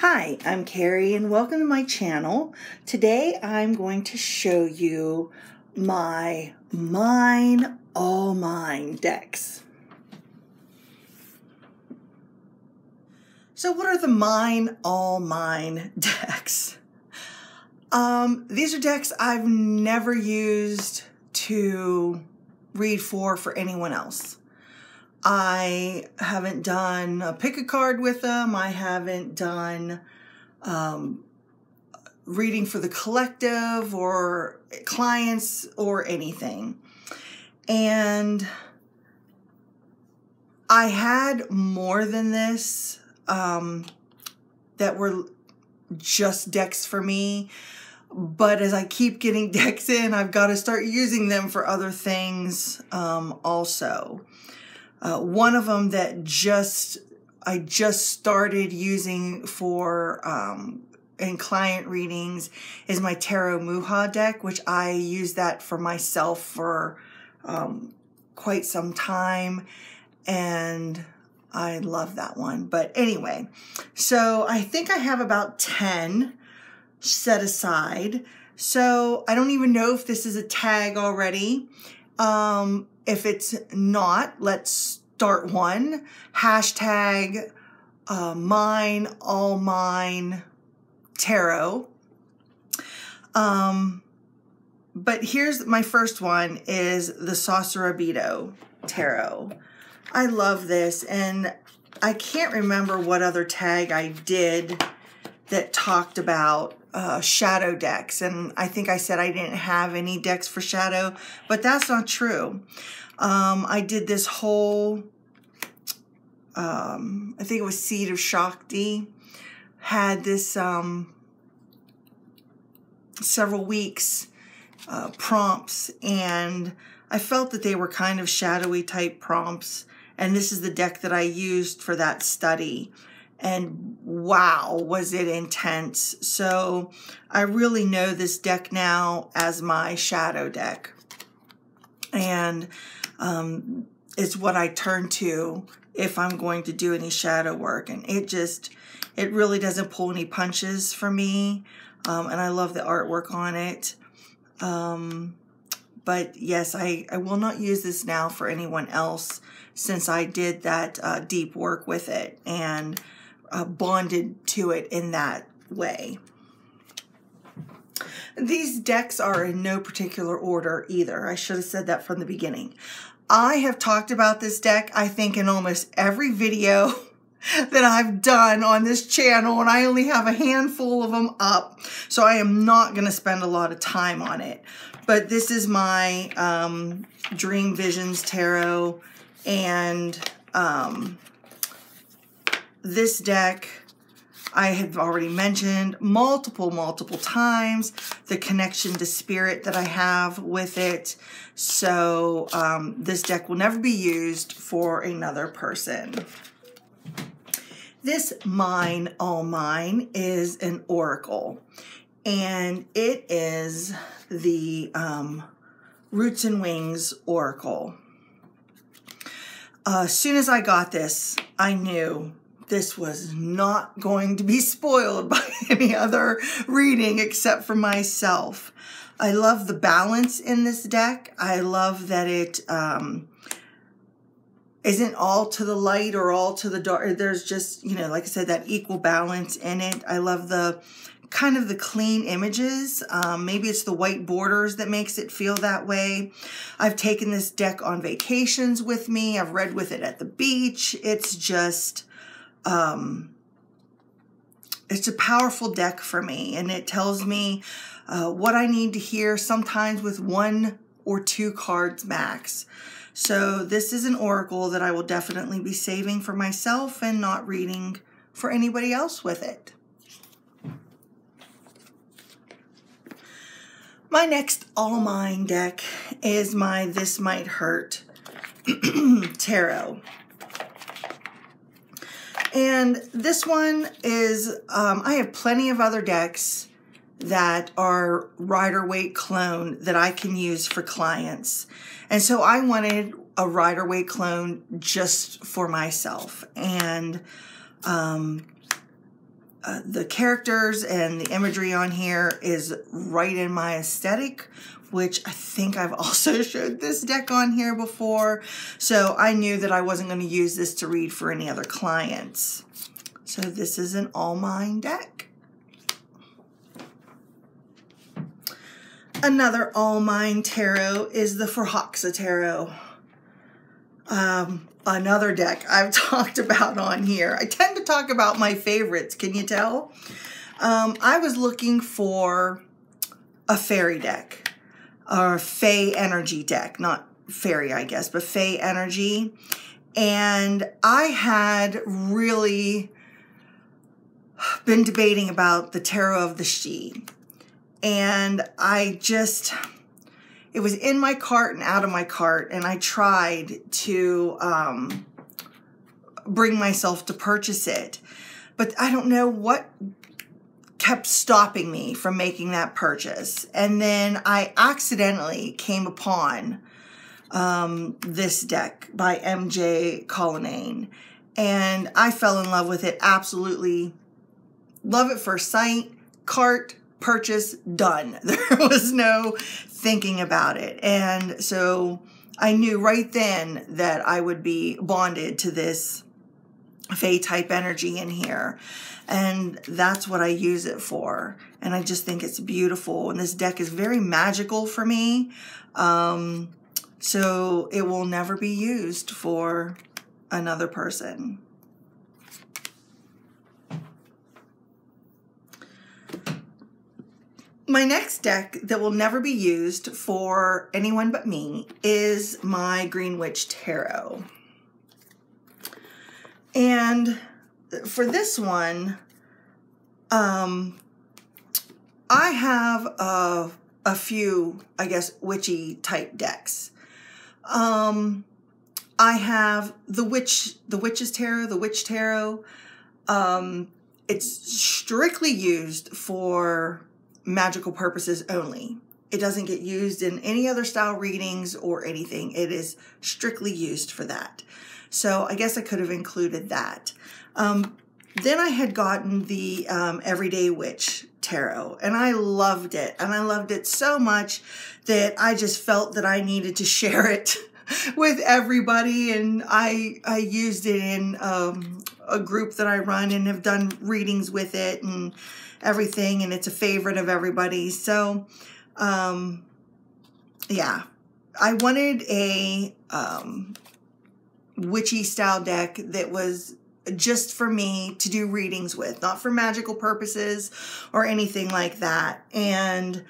Hi, I'm Carrie and welcome to my channel. Today I'm going to show you my Mine, All Mine decks. So what are the Mine, All Mine decks? These are decks I've never used to read for anyone else. I haven't done a pick a card with them. I haven't done reading for the collective or clients or anything. And I had more than this that were just decks for me. But as I keep getting decks in, I've got to start using them for other things also. One of them that I just started using for in client readings is my Tarot Muha deck, which I use that for myself for quite some time, and I love that one. But anyway, so I think I have about 10 set aside. So I don't even know if this is a tag already. If it's not, let's start one. Hashtag Mine, All Mine Tarot. But here's my first one is the Sasuarabito Tarot. I love this, and I can't remember what other tag I did that talked about shadow decks, and I think I said I didn't have any decks for shadow, but that's not true. I did this whole, I think it was Seed of Shakti, had this several weeks prompts, and I felt that they were kind of shadowy type prompts, and this is the deck that I used for that study. And wow, was it intense. So I really know this deck now as my shadow deck. And it's what I turn to if I'm going to do any shadow work. And it really doesn't pull any punches for me. And I love the artwork on it. But yes, I will not use this now for anyone else since I did that deep work with it and bonded to it in that way. These decks are in no particular order either. I should have said that from the beginning. I have talked about this deck, I think, in almost every video that I've done on this channel, and I only have a handful of them up, so I am not going to spend a lot of time on it. But this is my Dream Visions Tarot, and this deck I have already mentioned multiple times, the connection to spirit that I have with it. So this deck will never be used for another person. This Mine, All Mine is an oracle, and it is the Roots and Wings Oracle. As soon as I got this, I knew this was not going to be spoiled by any other reading except for myself. I love the balance in this deck. I love that it isn't all to the light or all to the dark. There's just, you know, like I said, that equal balance in it. I love the kind of the clean images. Maybe it's the white borders that makes it feel that way. I've taken this deck on vacations with me. I've read with it at the beach. It's just, it's a powerful deck for me, and it tells me what I need to hear, sometimes with 1 or 2 cards max. So this is an oracle that I will definitely be saving for myself and not reading for anybody else with it. My next All Mine deck is my This Might Hurt Tarot. And this one is, I have plenty of other decks that are Rider-Waite clone that I can use for clients. And so I wanted a Rider-Waite clone just for myself. And the characters and the imagery on here is right in my aesthetic, which I think I've also showed this deck on here before. So I knew that I wasn't going to use this to read for any other clients. So this is an all mine deck. Another all mine tarot is the Forhaxa Tarot. Another deck I've talked about on here. I tend to talk about my favorites, can you tell? I was looking for a fairy deck, or fae energy deck, not fairy, I guess, but fae energy. And I had really been debating about the Tarot of the She. And it was in my cart and out of my cart, and I tried to bring myself to purchase it. But I don't know what kept stopping me from making that purchase. And then I accidentally came upon this deck by MJ Collinane, and I fell in love with it. Absolutely love at first sight. Cart, purchase, done. There was no thinking about it. And so I knew right then that I would be bonded to this fae type energy in here. And that's what I use it for. And I just think it's beautiful. And this deck is very magical for me. So it will never be used for another person. My next deck that will never be used for anyone but me is my Green Witch Tarot. And for this one, I have a few, I guess, witchy type decks. I have the Witch's Tarot, the Witch Tarot. It's strictly used for magical purposes only. It doesn't get used in any other style readings or anything. It is strictly used for that. So I guess I could have included that. Then I had gotten the Everyday Witch Tarot, and I loved it. And I loved it so much that I just felt that I needed to share it with everybody. And I used it in a group that I run and have done readings with it and everything, and it's a favorite of everybody's. So yeah, I wanted a witchy style deck that was just for me to do readings with, not for magical purposes or anything like that. And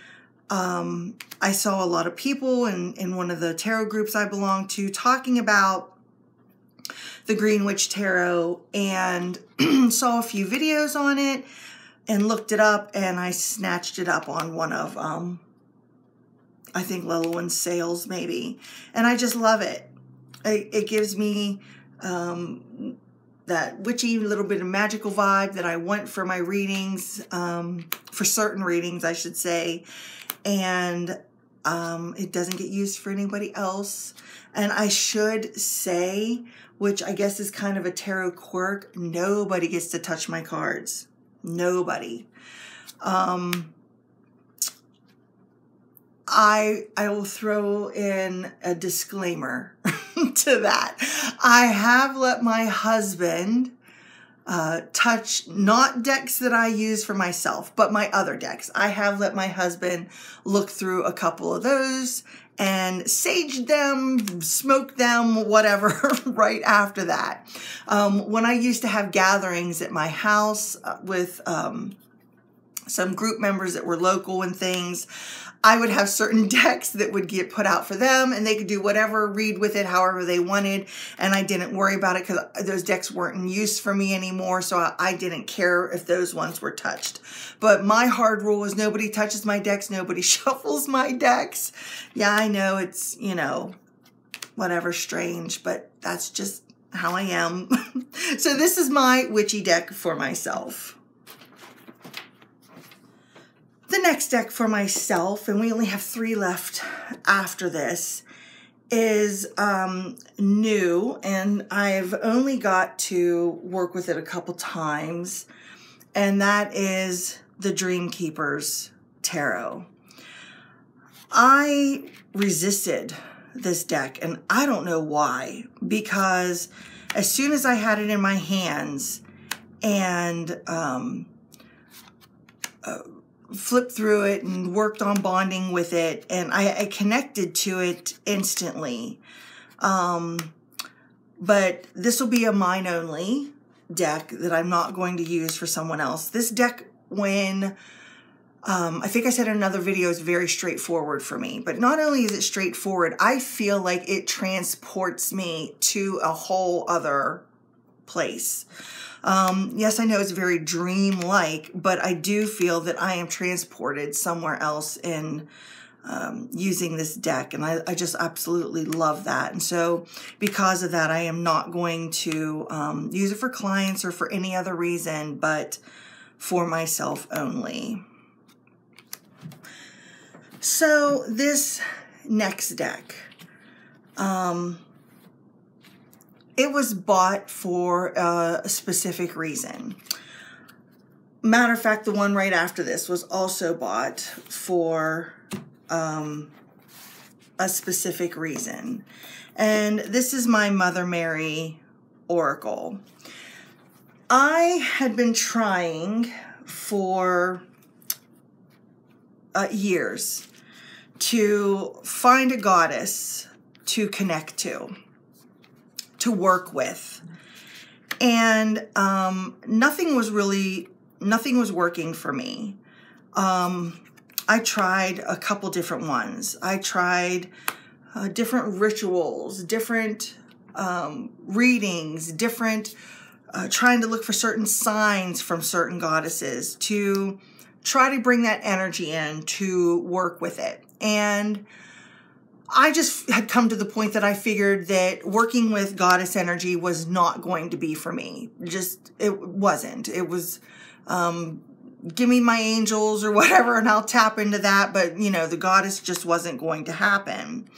I saw a lot of people in one of the tarot groups I belong to talking about the Green Witch Tarot, and saw a few videos on it and looked it up, and I snatched it up on one of, I think Lilowin's sales maybe. And I just love it. It gives me that witchy little bit of magical vibe that I want for my readings, for certain readings, I should say. And it doesn't get used for anybody else. And I should say, which I guess is kind of a tarot quirk, nobody gets to touch my cards. Nobody. I will throw in a disclaimer to that. I have let my husband touch not decks that I use for myself, but my other decks. I have let my husband look through a couple of those and sage them, smoke them, whatever, right after that. When I used to have gatherings at my house with some group members that were local and things, I would have certain decks that would get put out for them, and they could do whatever, read with it however they wanted, and I didn't worry about it because those decks weren't in use for me anymore, so I didn't care if those ones were touched. But my hard rule is nobody touches my decks, nobody shuffles my decks. Yeah, I know it's, you know, whatever, strange, but that's just how I am. So this is my witchy deck for myself. The next deck for myself, and we only have 3 left after this, is new, and I've only got to work with it a couple times. and that is the Dreamkeepers Tarot. I resisted this deck, and I don't know why, because as soon as I had it in my hands and flipped through it and worked on bonding with it, and I connected to it instantly. But this will be a mine only deck that I'm not going to use for someone else. This deck, when I think I said in another video, is very straightforward for me. But not only is it straightforward, I feel like it transports me to a whole other place. Yes, I know it's very dream-like, but I do feel that I am transported somewhere else in using this deck, and I just absolutely love that. And so because of that, I am not going to use it for clients or for any other reason, but for myself only. So this next deck, it was bought for a specific reason. Matter of fact, the one right after this was also bought for a specific reason. And this is my Mother Mary Oracle. I had been trying for years to find a goddess to connect to work with. And nothing was working for me. I tried a couple different ones. I tried different rituals, different readings, different trying to look for certain signs from certain goddesses to try to bring that energy in to work with it. And I just had come to the point that I figured that working with goddess energy was not going to be for me. It wasn't. It was, give me my angels or whatever and I'll tap into that. But, you know, the goddess just wasn't going to happen.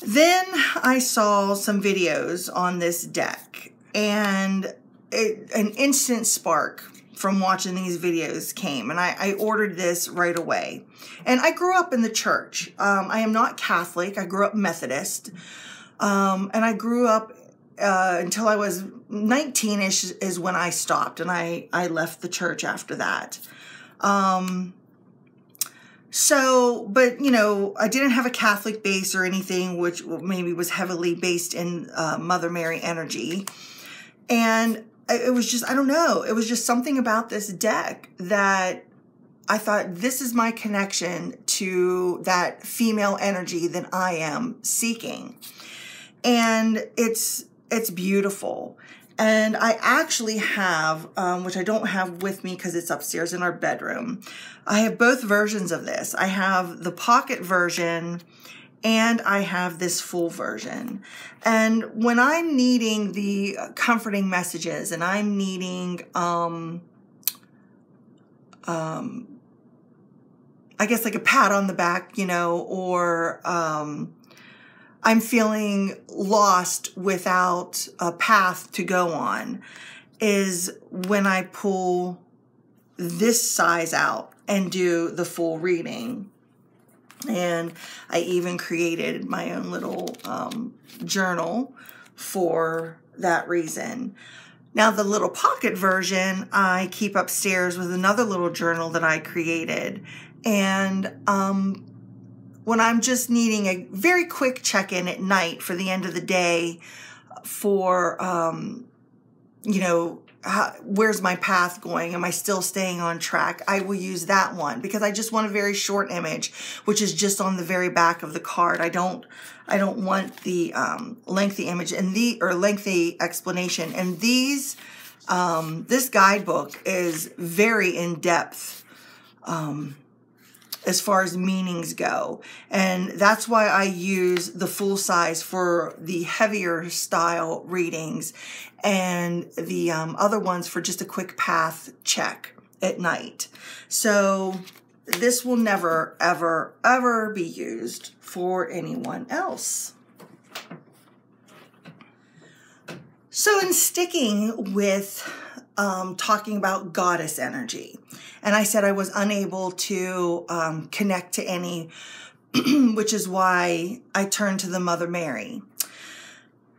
Then I saw some videos on this deck, and an instant spark from watching these videos came, and I ordered this right away. And I grew up in the church. I am not Catholic. I grew up Methodist. And I grew up until I was 19-ish is when I stopped, and I left the church after that. But, you know, I didn't have a Catholic base or anything, which maybe was heavily based in Mother Mary energy. And it was just, I don't know, it was just something about this deck that I thought, this is my connection to that female energy that I am seeking. And it's beautiful. And I actually have, which I don't have with me because it's upstairs in our bedroom, I have both versions of this. I have the pocket version and I have this full version. And when I'm needing the comforting messages and I'm needing, I guess like a pat on the back, you know, or I'm feeling lost without a path to go on, is when I pull this size out and do the full reading. And I even created my own little journal for that reason. Now the little pocket version I keep upstairs with another little journal that I created. And when I'm just needing a very quick check-in at night for the end of the day for, you know, where's my path going? Am I still staying on track? I will use that one because I just want a very short image, which is just on the very back of the card. I don't want the lengthy image and lengthy explanation. And these, this guidebook is very in-depth as far as meanings go. And that's why I use the full size for the heavier style readings and the other ones for just a quick path check at night. So this will never, ever, ever be used for anyone else. So in sticking with talking about goddess energy. And I said I was unable to connect to any, which is why I turned to the Mother Mary.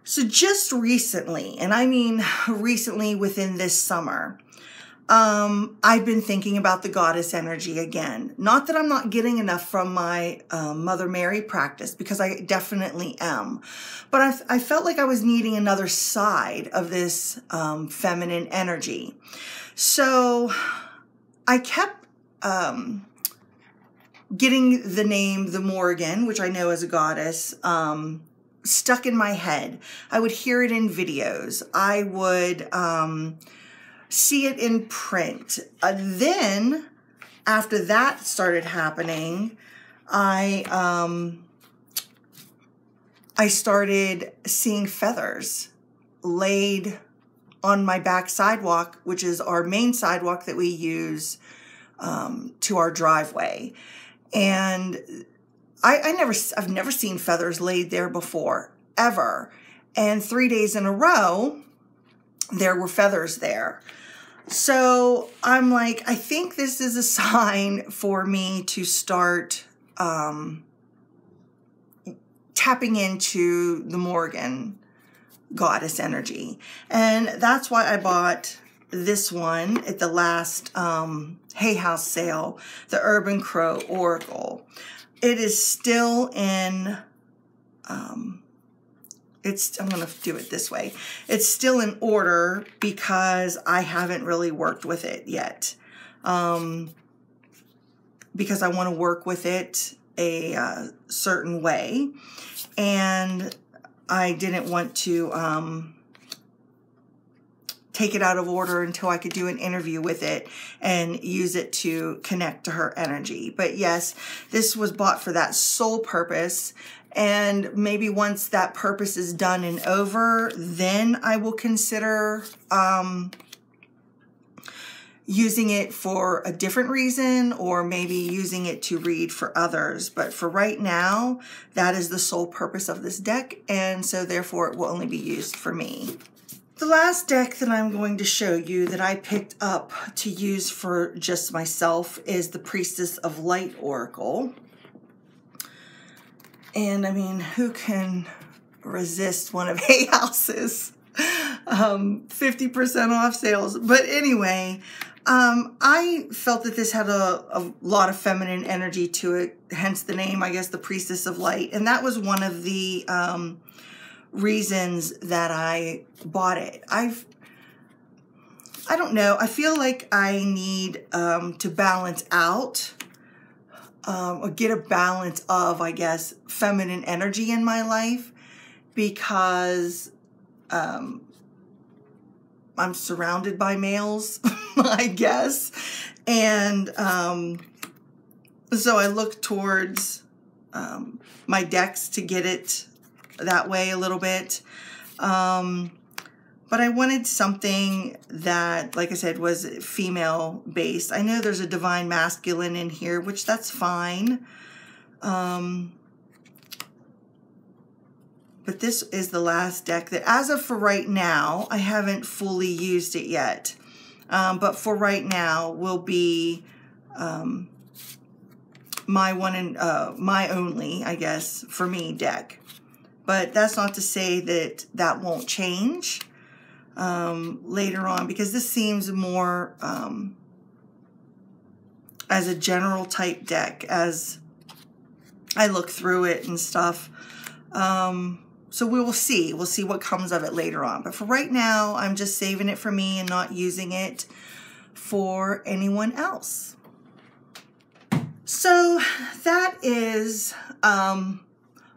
So just recently, and I mean recently within this summer, I've been thinking about the goddess energy again. Not that I'm not getting enough from my Mother Mary practice, because I definitely am. But I felt like I was needing another side of this feminine energy. So I kept getting the name the Morgan, which I know as a goddess, stuck in my head. I would hear it in videos. I would see it in print. Then, after that started happening, I started seeing feathers laid on my back sidewalk, which is our main sidewalk that we use to our driveway. And I've never seen feathers laid there before, ever. And 3 days in a row, there were feathers there. So I'm like, I think this is a sign for me to start tapping into the Morgan goddess energy. And that's why I bought this one at the last Hay House sale, the Urban Crow Oracle. It is still in, I'm going to do it this way. It's still in order because I haven't really worked with it yet. Because I want to work with it a certain way. And I didn't want to take it out of order until I could do an interview with it and use it to connect to her energy. But yes, this was bought for that sole purpose. And maybe once that purpose is done and over, then I will consider using it for a different reason, or maybe using it to read for others. But for right now, that is the sole purpose of this deck, and so therefore it will only be used for me. The last deck that I'm going to show you that I picked up to use for just myself is the Priestess of Light Oracle. And I mean, who can resist one of Hay House's 50% off sales? But anyway, I felt that this had a lot of feminine energy to it, hence the name, I guess, the Priestess of Light. And that was one of the reasons that I bought it. I don't know, I feel like I need to balance out or get a balance of, I guess, feminine energy in my life, because I'm surrounded by males, I guess. And so I look towards my decks to get it that way a little bit. But I wanted something that, like I said, was female based. I know there's a divine masculine in here, which that's fine. But this is the last deck that, as of for right now, I haven't fully used it yet. But for right now will be my one and my only, I guess, for me deck. But that's not to say that that won't change later on, because this seems more as a general type deck as I look through it and stuff. So we will see. We'll see what comes of it later on. But for right now, I'm just saving it for me and not using it for anyone else. So that is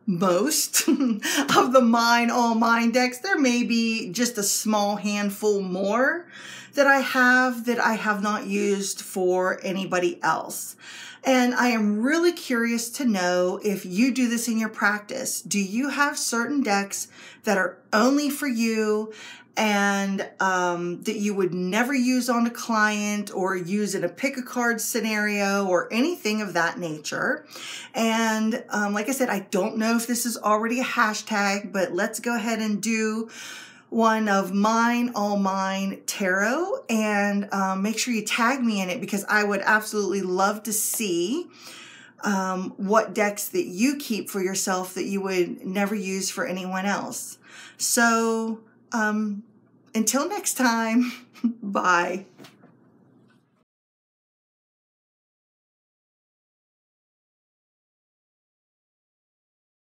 most of the all mine decks. There may be just a small handful more that I have not used for anybody else. And I am really curious to know if you do this in your practice. Do you have certain decks that are only for you and that you would never use on a client or use in a pick a card scenario or anything of that nature? And like I said, I don't know if this is already a hashtag, but let's go ahead and do one of mine, All Mine Tarot, and make sure you tag me in it, because I would absolutely love to see what decks that you keep for yourself that you would never use for anyone else. So until next time, bye.